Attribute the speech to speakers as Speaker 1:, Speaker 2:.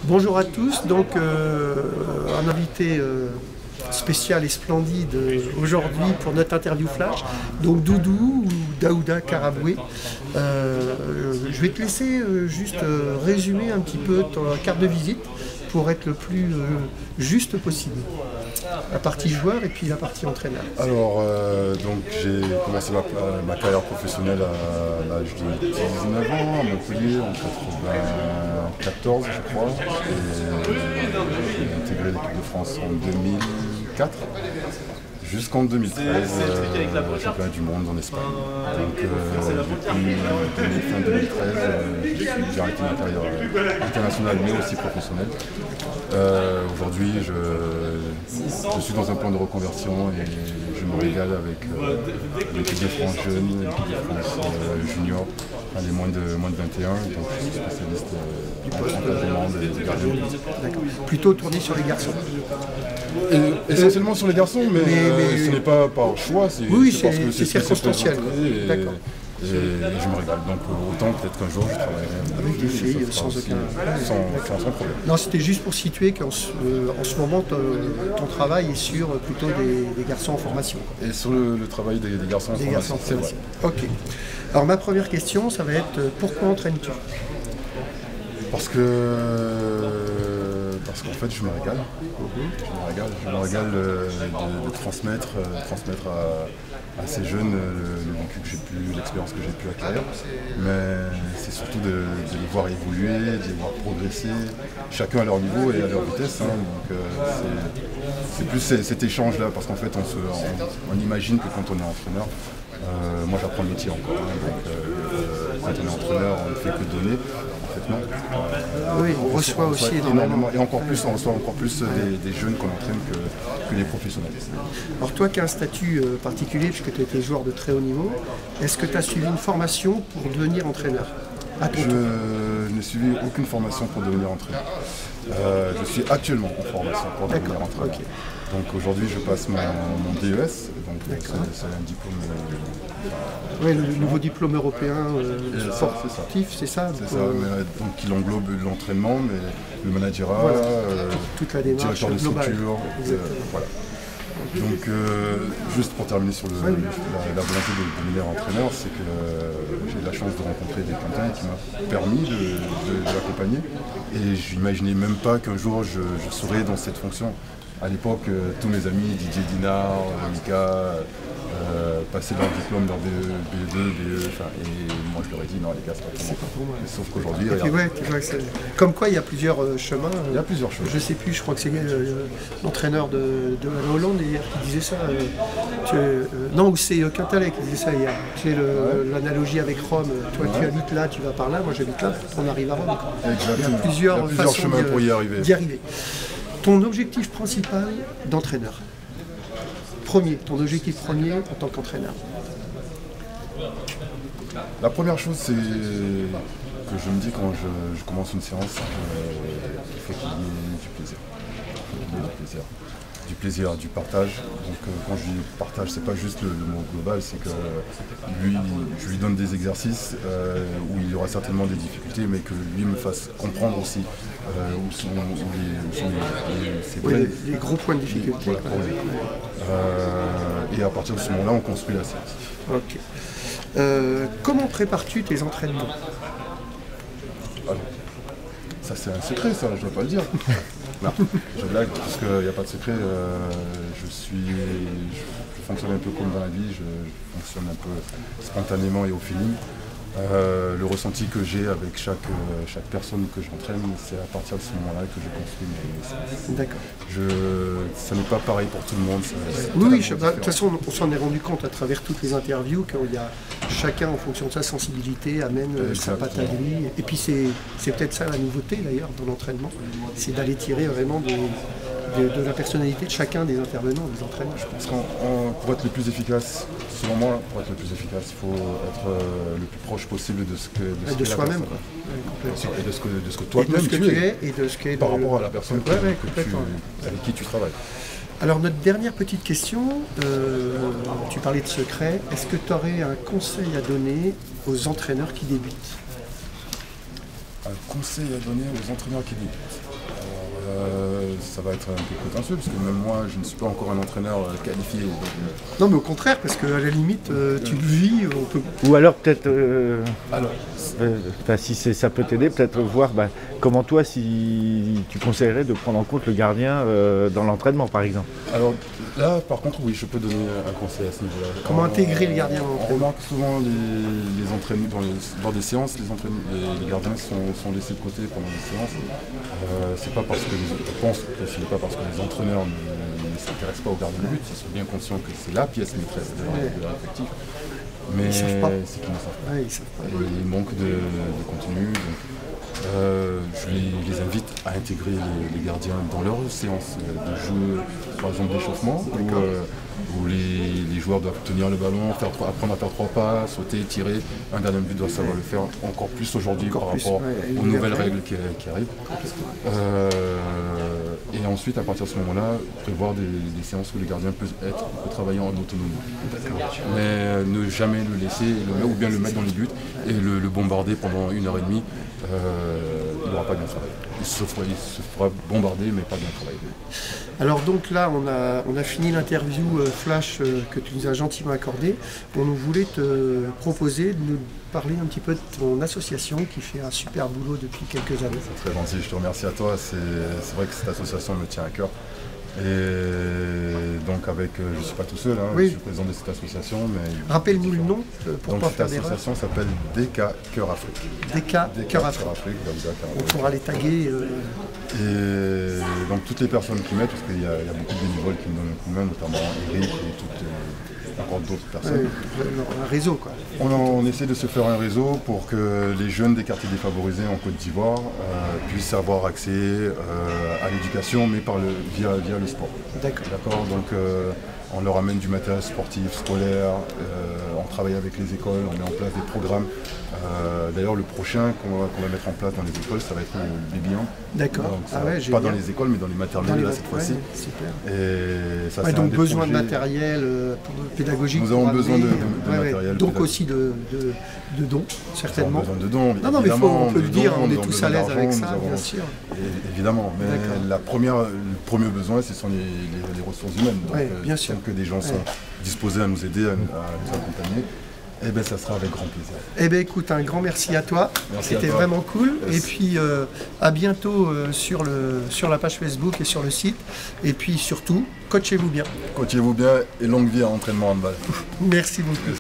Speaker 1: Bonjour à tous, donc un invité spécial et splendide aujourd'hui pour notre interview flash, donc Doudou ou Daouda Karaboué. Je vais te laisser juste résumer un petit peu ta carte de visite pour être le plus juste possible. La partie joueur et puis la partie entraîneur.
Speaker 2: Alors, donc j'ai commencé ma carrière professionnelle à l'âge de 19 ans à Montpellier en 94 je crois. Et j'ai intégré l'équipe de France en 2004 jusqu'en 2013, championnat du monde en Espagne. Donc depuis fin 2013, j'ai arrêté ma carrière internationale mais aussi professionnelle. Aujourd'hui, je suis dans un plan de reconversion et je me régale avec l'équipe de France jeune, l'équipe de France junior, les moins de 21, donc je suis spécialiste en encadrement des gardiens de but.
Speaker 1: D'accord. Plutôt tourné sur les garçons.
Speaker 2: Essentiellement sur les garçons, mais ce n'est pas par choix, c'est parce que c'est
Speaker 1: circonstanciel. D'accord.
Speaker 2: Et je me régale, donc autant peut-être qu'un jour je travaillerai
Speaker 1: avec des filles sans
Speaker 2: problème.
Speaker 1: Non, c'était juste pour situer qu'en ce moment ton travail est sur plutôt des garçons en formation.
Speaker 2: Et sur le travail des garçons en formation, c'est vrai.
Speaker 1: Ok. Alors ma première question, ça va être pourquoi entraînes-tu?
Speaker 2: Parce qu'en fait je me régale. Je me régale de transmettre à ces jeunes le vécu que j'ai pu, l'expérience que j'ai pu acquérir. Mais c'est surtout de les voir évoluer, de les voir progresser, chacun à leur niveau et à leur vitesse. Donc c'est plus cet échange-là, parce qu'en fait on imagine que quand on est entraîneur, moi j'apprends le métier encore, donc quand on est entraîneur on ne fait que donner. En fait, non.
Speaker 1: Oui, on reçoit aussi énormément.
Speaker 2: Et encore plus, on reçoit encore plus des jeunes qu'on entraîne que les professionnels.
Speaker 1: Alors toi qui as un statut particulier, puisque tu étais joueur de très haut niveau, est-ce que tu as suivi une formation pour devenir entraîneur?
Speaker 2: Je n'ai suivi aucune formation pour devenir entraîneur. Je suis actuellement en formation pour devenir entraîneur. Okay. Donc aujourd'hui je passe mon DES, donc c'est un diplôme.
Speaker 1: Oui, le nouveau diplôme européen sportif, c'est ça.
Speaker 2: C'est ça, donc il englobe l'entraînement, mais le managérat,
Speaker 1: voilà. Toute la démarche
Speaker 2: directeur de
Speaker 1: globale.
Speaker 2: structure, voilà. Donc juste pour terminer sur la volonté de devenir entraîneur, c'est que j'ai eu la chance de rencontrer des Quintins qui m'ont permis de l'accompagner. Et je n'imaginais même pas qu'un jour je serais dans cette fonction. À l'époque, tous mes amis, Didier Dinard, Mika, passaient leur diplôme, leur BE2, BE, et moi je leur ai dit non les gars, c'est pas pour moi. Sauf qu'aujourd'hui,
Speaker 1: comme quoi il y a plusieurs chemins.
Speaker 2: Il y a plusieurs chemins.
Speaker 1: Je sais plus, je crois que c'est l'entraîneur de la Hollande hier qui disait ça. Non, ou c'est Quintalet qui disait ça hier. Tu sais, l'analogie avec Rome, toi tu habites là, tu vas par là, moi j'habite là, on arrive à Rome.
Speaker 2: Exactement.
Speaker 1: Il y a plusieurs façons
Speaker 2: chemins pour y arriver.
Speaker 1: Ton objectif principal d'entraîneur? Ton objectif premier en tant qu'entraîneur?
Speaker 2: La première chose, c'est que je me dis quand je commence une séance, il faut qu'il y ait du plaisir. Du plaisir, du partage. Donc quand je dis partage, c'est pas juste le mot global, c'est que je lui donne des exercices où il y aura certainement des difficultés, mais que lui me fasse comprendre aussi où sont
Speaker 1: les gros points de difficulté.
Speaker 2: Et à partir de ce moment-là, on construit la séance.
Speaker 1: Ok. Comment prépares-tu tes entraînements?
Speaker 2: Alors, ça c'est un secret, ça, je ne dois pas le dire. Non, je blague, parce qu'il n'y a pas de secret. Je fonctionne un peu comme dans la vie, je fonctionne un peu spontanément et au feeling. Le ressenti que j'ai avec chaque personne que j'entraîne, c'est à partir de ce moment-là que je construis mes séances.
Speaker 1: D'accord.
Speaker 2: Ça n'est pas pareil pour tout le monde.
Speaker 1: Oui, de toute façon, on s'en est rendu compte à travers toutes les interviews qu'il y a chacun, en fonction de sa sensibilité, amène sa patte à lui. Et puis c'est peut-être ça la nouveauté d'ailleurs dans l'entraînement, c'est d'aller tirer vraiment de la personnalité de chacun des intervenants, des entraîneurs.
Speaker 2: Je pense pour être le plus efficace, selon moi, il faut être le plus proche possible de ce que
Speaker 1: de soi-même,
Speaker 2: et de ce que toi-même tu es,
Speaker 1: et de ce qu'est
Speaker 2: par rapport à la personne avec qui tu travailles.
Speaker 1: Alors notre dernière petite question, tu parlais de secret, est-ce que tu aurais un conseil à donner aux entraîneurs qui débutent?
Speaker 2: Un conseil à donner aux entraîneurs qui débutent. Ça va être un peu prétentieux, parce que même moi, je ne suis pas encore un entraîneur qualifié. Donc,
Speaker 1: Non, mais au contraire, parce qu'à la limite, tu le vis, on peut...
Speaker 3: Ou alors peut-être,
Speaker 2: alors,
Speaker 3: si ça peut t'aider, peut-être voir comment toi, si tu conseillerais de prendre en compte le gardien dans l'entraînement, par exemple.
Speaker 2: alors là, par contre, oui, je peux donner un conseil à ce niveau-là.
Speaker 1: Comment intégrer le gardien dans
Speaker 2: On
Speaker 1: l'entraînement?
Speaker 2: remarque souvent les entraînements, lors des séances, les gardiens sont laissés de côté pendant les séances. C'est pas parce que je pense que ce n'est pas parce que les entraîneurs ne s'intéressent pas au gardien de but, ils sont bien conscients que c'est la pièce maîtresse de leur effectif. Mais
Speaker 1: Ils savent pas.
Speaker 2: c'est qu'ils ne savent pas.
Speaker 1: Ouais, ils savent pas.
Speaker 2: Et il manque de contenu. Donc, je les invite à intégrer les gardiens dans leurs séances de jeu, par exemple d'échauffement, où les joueurs doivent tenir le ballon, apprendre à faire 3 pas, sauter, tirer. Un gardien de but doit savoir le faire encore plus aujourd'hui par rapport aux nouvelles règles qui arrivent. Et ensuite, à partir de ce moment-là, prévoir des séances où les gardiens peuvent travailler en autonomie. Mais ne jamais le laisser, ou bien le mettre dans les buts et le bombarder pendant 1h30. Il n'aura pas bien travaillé. Il se fera bombarder, mais pas bien travailler.
Speaker 1: Alors donc là, on a fini l'interview flash que tu nous as gentiment accordée. On nous voulait te proposer de nous parler un petit peu de ton association qui fait un super boulot depuis quelques années.
Speaker 2: C'est très gentil, je te remercie à toi. C'est vrai que cette association me tient à cœur. Et donc je ne suis pas tout seul, je suis président de cette association.
Speaker 1: Rappelle-nous le nom pour ne pas faire d'erreur.
Speaker 2: Cette association s'appelle DK Cœur Afrique.
Speaker 1: DK Cœur Afrique. On pourra les taguer.
Speaker 2: Et donc toutes les personnes qui m'aident, parce qu'il y a beaucoup de bénévoles qui me donnent un coup de main, notamment Eric et encore d'autres personnes.
Speaker 1: Un réseau quoi.
Speaker 2: On essaie de se faire un réseau pour que les jeunes des quartiers défavorisés en Côte d'Ivoire puissent avoir accès à l'éducation, mais via le sport. D'accord. Donc on leur amène du matériel sportif, scolaire, on travaille avec les écoles, on met en place des programmes. D'ailleurs, le prochain qu'on va mettre en place dans les écoles, ça va être le Baby Hand.
Speaker 1: D'accord.
Speaker 2: Pas dans les écoles, mais dans les maternelles cette fois-ci.
Speaker 1: Super.
Speaker 2: Et ça,
Speaker 1: donc besoin de matériel pédagogique.
Speaker 2: Nous avons besoin de matériel.
Speaker 1: Donc aussi de dons, certainement.
Speaker 2: Nous avons besoin de dons.
Speaker 1: Non, mais on peut le dire, on est tous à l'aise avec ça, bien sûr.
Speaker 2: Évidemment, mais le premier besoin, ce sont les ressources humaines. Donc,
Speaker 1: bien sûr.
Speaker 2: Que des gens sont disposés à nous aider, à nous accompagner. Eh bien, ça sera avec grand plaisir.
Speaker 1: Eh bien, écoute, un grand merci à toi. C'était vraiment cool. Yes. Et puis, à bientôt sur la page Facebook et sur le site. Et puis, surtout, coachez-vous bien.
Speaker 2: Coachez-vous bien et longue vie à entraînement handball.
Speaker 1: Merci beaucoup.